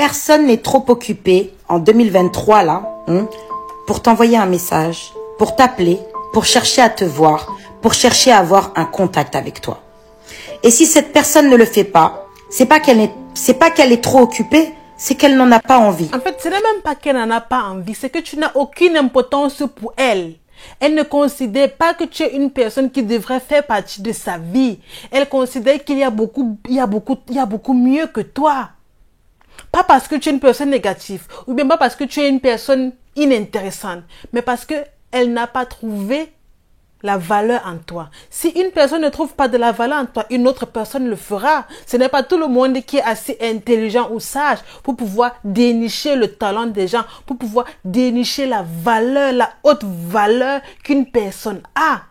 Personne n'est trop occupé en 2023 là, pour t'envoyer un message, pour t'appeler, pour chercher à te voir, pour chercher à avoir un contact avec toi. Et si cette personne ne le fait pas, c'est pas qu'elle est trop occupée, c'est qu'elle n'en a pas envie. En fait, ce n'est même pas qu'elle n'en a pas envie, c'est que tu n'as aucune importance pour elle. Elle ne considère pas que tu es une personne qui devrait faire partie de sa vie. Elle considère qu'il y a beaucoup mieux que toi. Pas parce que tu es une personne négative, ou bien pas parce que tu es une personne inintéressante, mais parce que elle n'a pas trouvé la valeur en toi. Si une personne ne trouve pas de la valeur en toi, une autre personne le fera. Ce n'est pas tout le monde qui est assez intelligent ou sage pour pouvoir dénicher le talent des gens, pour pouvoir dénicher la valeur, la haute valeur qu'une personne a.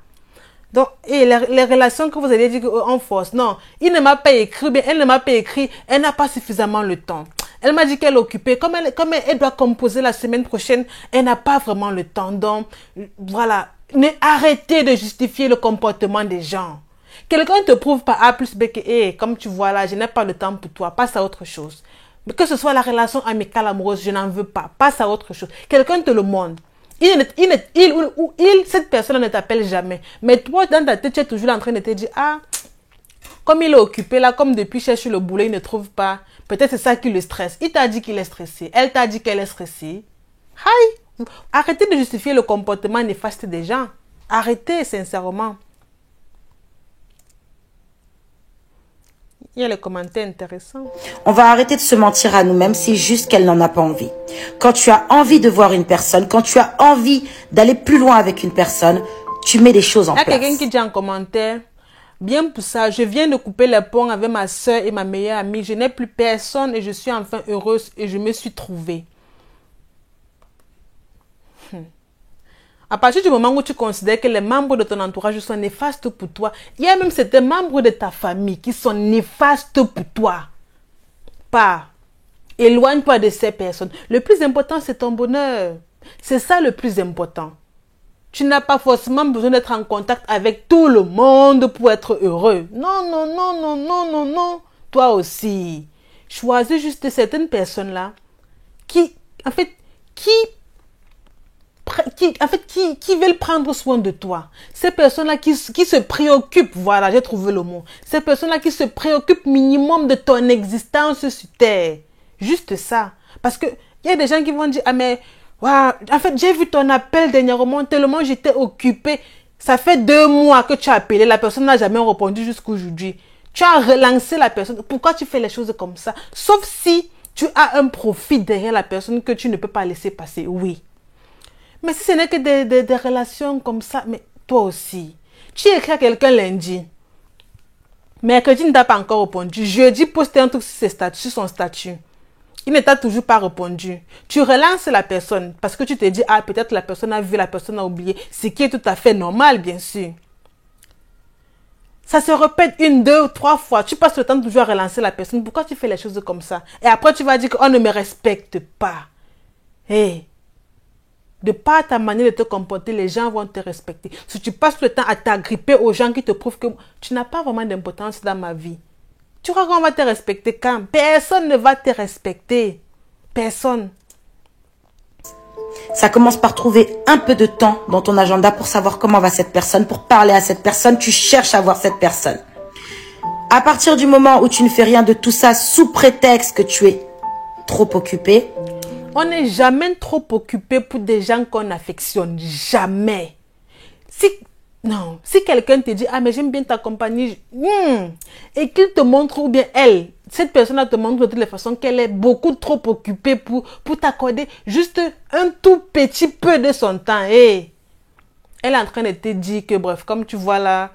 Donc, et les relations que vous allez dire en force, non, il ne m'a pas écrit, bien, elle ne m'a pas écrit, elle n'a pas suffisamment le temps. Elle m'a dit qu'elle est occupée, comme elle doit composer la semaine prochaine, elle n'a pas vraiment le temps. Donc, voilà, arrêtez de justifier le comportement des gens. Quelqu'un ne te prouve pas A plus B que, comme tu vois là, je n'ai pas le temps pour toi, passe à autre chose. Mais que ce soit la relation amicale, amoureuse, je n'en veux pas, passe à autre chose. Quelqu'un te le montre. Cette personne ne t'appelle jamais. Mais toi, dans ta tête, tu es toujours en train de te dire, ah, comme il est occupé là, comme depuis il cherche le boulot, il ne trouve pas. Peut-être c'est ça qui le stresse. Il t'a dit qu'il est stressé. Elle t'a dit qu'elle est stressée. Aïe! Arrêtez de justifier le comportement néfaste des gens. Arrêtez, sincèrement. Il y a les commentaires intéressants. On va arrêter de se mentir à nous-mêmes, c'est juste qu'elle n'en a pas envie. Quand tu as envie de voir une personne, quand tu as envie d'aller plus loin avec une personne, tu mets des choses en place. Il y a quelqu'un qui dit en commentaire, bien pour ça, je viens de couper les ponts avec ma soeur et ma meilleure amie. Je n'ai plus personne et je suis enfin heureuse et je me suis trouvée. À partir du moment où tu considères que les membres de ton entourage sont néfastes pour toi, il y a même certains membres de ta famille qui sont néfastes pour toi. Pas. Éloigne-toi de ces personnes. Le plus important, c'est ton bonheur. C'est ça le plus important. Tu n'as pas forcément besoin d'être en contact avec tout le monde pour être heureux. Non, non, non, non, non, non, non. Toi aussi. Choisis juste certaines personnes-là qui veulent prendre soin de toi. Ces personnes-là qui se préoccupent, voilà, j'ai trouvé le mot. Ces personnes-là qui se préoccupent minimum de ton existence sur Terre. Juste ça. Parce que il y a des gens qui vont dire, ah mais, wow, en fait, j'ai vu ton appel dernièrement, tellement j'étais occupée. Ça fait 2 mois que tu as appelé, la personne n'a jamais répondu jusqu'aujourd'hui. Tu as relancé la personne. Pourquoi tu fais les choses comme ça? Sauf si tu as un profit derrière la personne que tu ne peux pas laisser passer, oui. Mais si ce n'est que des relations comme ça, mais toi aussi, tu écris à quelqu'un lundi, mercredi ne t'a pas encore répondu, jeudi poste un truc sur son statut, il ne t'a toujours pas répondu. Tu relances la personne parce que tu te dis, ah peut-être la personne a vu, la personne a oublié, ce qui est tout à fait normal bien sûr. Ça se répète 1, 2, 3 fois, tu passes le temps toujours à relancer la personne, pourquoi tu fais les choses comme ça? Et après tu vas dire qu'on ne me respecte pas. Hey. De par ta manière de te comporter, les gens vont te respecter. Si tu passes le temps à t'agripper aux gens qui te prouvent que tu n'as pas vraiment d'importance dans ma vie, tu crois qu'on va te respecter quand? Personne ne va te respecter. Personne. Ça commence par trouver un peu de temps dans ton agenda pour savoir comment va cette personne, pour parler à cette personne. Tu cherches à voir cette personne. À partir du moment où tu ne fais rien de tout ça sous prétexte que tu es trop occupé, on n'est jamais trop occupé pour des gens qu'on affectionne. Jamais. Si quelqu'un te dit, ah mais j'aime bien ta compagnie, et qu'il te montre, ou bien cette personne te montre de toutes les façons qu'elle est beaucoup trop occupée pour t'accorder juste un tout petit peu de son temps. Et elle est en train de te dire que, bref, comme tu vois là,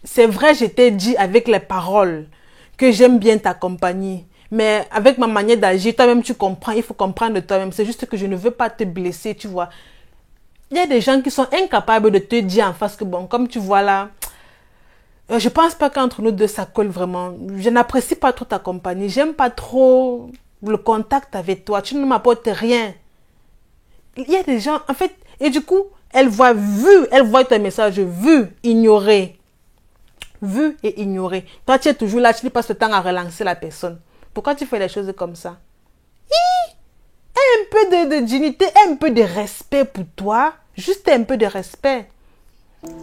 c'est vrai, je t'ai dit avec les paroles que j'aime bien ta compagnie. Mais avec ma manière d'agir, toi-même tu comprends, il faut comprendre de toi-même. C'est juste que je ne veux pas te blesser, tu vois. Il y a des gens qui sont incapables de te dire en face que, bon, comme tu vois là, je pense pas qu'entre nous deux ça colle vraiment. Je n'apprécie pas trop ta compagnie. J'aime pas trop le contact avec toi. Tu ne m'apportes rien. Il y a des gens, en fait, et du coup, elle voit ton message vu, ignoré. vu et ignoré. Toi, tu es toujours là, tu ne passes le temps à relancer la personne. Pourquoi tu fais les choses comme ça? Un peu de dignité, un peu de respect pour toi. Juste un peu de respect.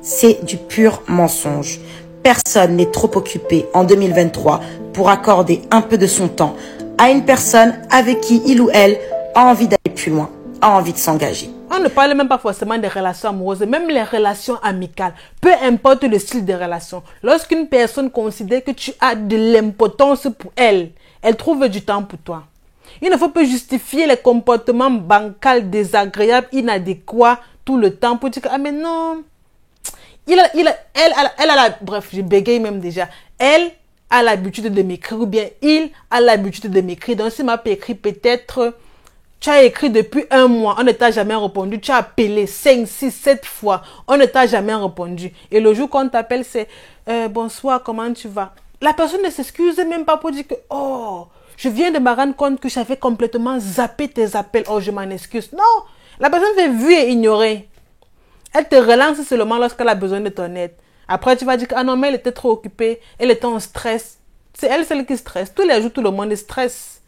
C'est du pur mensonge. Personne n'est trop occupé en 2023 pour accorder un peu de son temps à une personne avec qui il ou elle a envie d'aller plus loin, a envie de s'engager. On ne parle même pas forcément des relations amoureuses, même les relations amicales. Peu importe le style de relation. Lorsqu'une personne considère que tu as de l'importance pour elle, elle trouve du temps pour toi. Il ne faut pas justifier les comportements bancals, désagréables, inadéquats tout le temps pour dire que, ah mais non, bref, je bégaye même déjà. Elle a l'habitude de m'écrire ou bien il a l'habitude de m'écrire. Donc, s'il m'a écrit peut-être, tu as écrit depuis 1 mois, on ne t'a jamais répondu. Tu as appelé 5, 6, 7 fois, on ne t'a jamais répondu. Et le jour qu'on t'appelle, c'est bonsoir, comment tu vas? La personne ne s'excuse même pas pour dire que, oh, je viens de me rendre compte que j'avais complètement zappé tes appels. Oh, je m'en excuse. Non, la personne fait vu et ignorer. Elle te relance seulement lorsqu'elle a besoin de ton aide. Après, tu vas dire que, ah non, mais elle était trop occupée, elle était en stress. C'est elle celle qui stresse. Tous les jours, tout le monde stresse.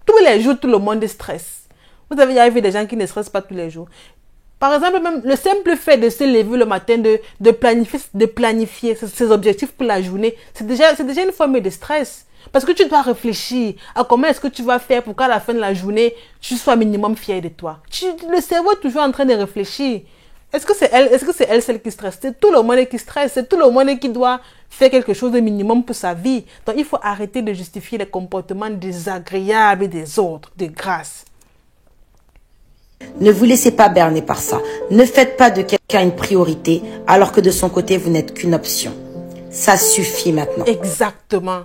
Tous les jours, tout le monde stresse. Vous avez vu des gens qui ne stressent pas tous les jours. Par exemple, même le simple fait de se lever le matin, de planifier ses objectifs pour la journée, c'est déjà une forme de stress. Parce que tu dois réfléchir à comment est-ce que tu vas faire pour qu'à la fin de la journée, tu sois minimum fier de toi. Le cerveau est toujours en train de réfléchir. Est-ce que c'est elle celle qui stresse? C'est tout le monde qui stresse. C'est tout le monde qui doit faire quelque chose de minimum pour sa vie. Donc, il faut arrêter de justifier les comportements désagréables des autres, de grâce. Ne vous laissez pas berner par ça. Ne faites pas de quelqu'un une priorité alors que de son côté, vous n'êtes qu'une option. Ça suffit maintenant. Exactement.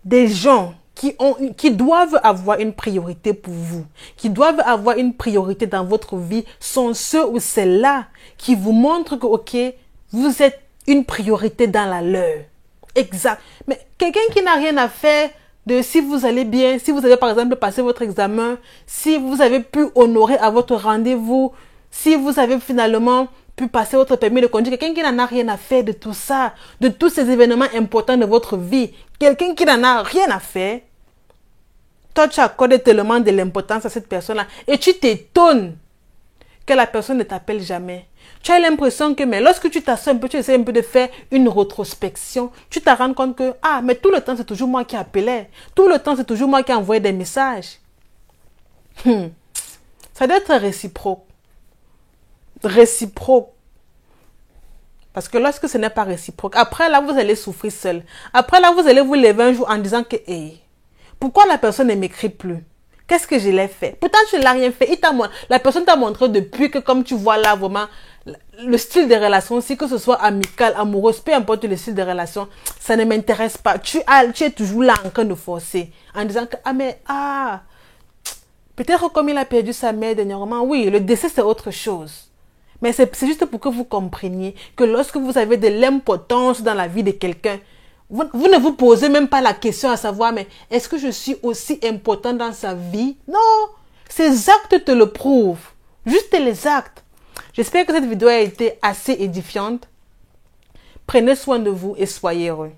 Des gens qui doivent avoir une priorité pour vous, qui doivent avoir une priorité dans votre vie, sont ceux ou celles-là qui vous montrent que, ok, vous êtes une priorité dans la leur. Exact. Mais quelqu'un qui n'a rien à faire de si vous allez bien, si vous avez par exemple passé votre examen, si vous avez pu honorer à votre rendez-vous, si vous avez finalement pu passer votre permis de conduire, quelqu'un qui n'en a rien à faire de tout ça, de tous ces événements importants de votre vie, quelqu'un qui n'en a rien à faire, toi tu accordes tellement de l'importance à cette personne-là et tu t'étonnes que la personne ne t'appelle jamais. Tu as l'impression que, mais lorsque tu t'assois un peu, tu essaies un peu de faire une rétrospection, tu te rends compte que, ah, mais tout le temps, c'est toujours moi qui appelais. Tout le temps, c'est toujours moi qui envoyais des messages. Ça doit être réciproque. Réciproque. Parce que lorsque ce n'est pas réciproque, après là, vous allez souffrir seul. Après là, vous allez vous lever un jour en disant que, hey, pourquoi la personne ne m'écrit plus? Qu'est-ce que je l'ai fait? Pourtant, tu ne l'as rien fait. La personne t'a montré depuis que, comme tu vois là, vraiment, le style de relation, si que ce soit amical, amoureuse, peu importe le style de relation, ça ne m'intéresse pas. Tu es toujours là en train de forcer. En disant que, peut-être comme il a perdu sa mère dernièrement, oui, le décès c'est autre chose. Mais c'est juste pour que vous compreniez que lorsque vous avez de l'importance dans la vie de quelqu'un, vous ne vous posez même pas la question à savoir, mais est-ce que je suis aussi important dans sa vie? Non, ces actes te le prouvent. Juste les actes. J'espère que cette vidéo a été assez édifiante. Prenez soin de vous et soyez heureux.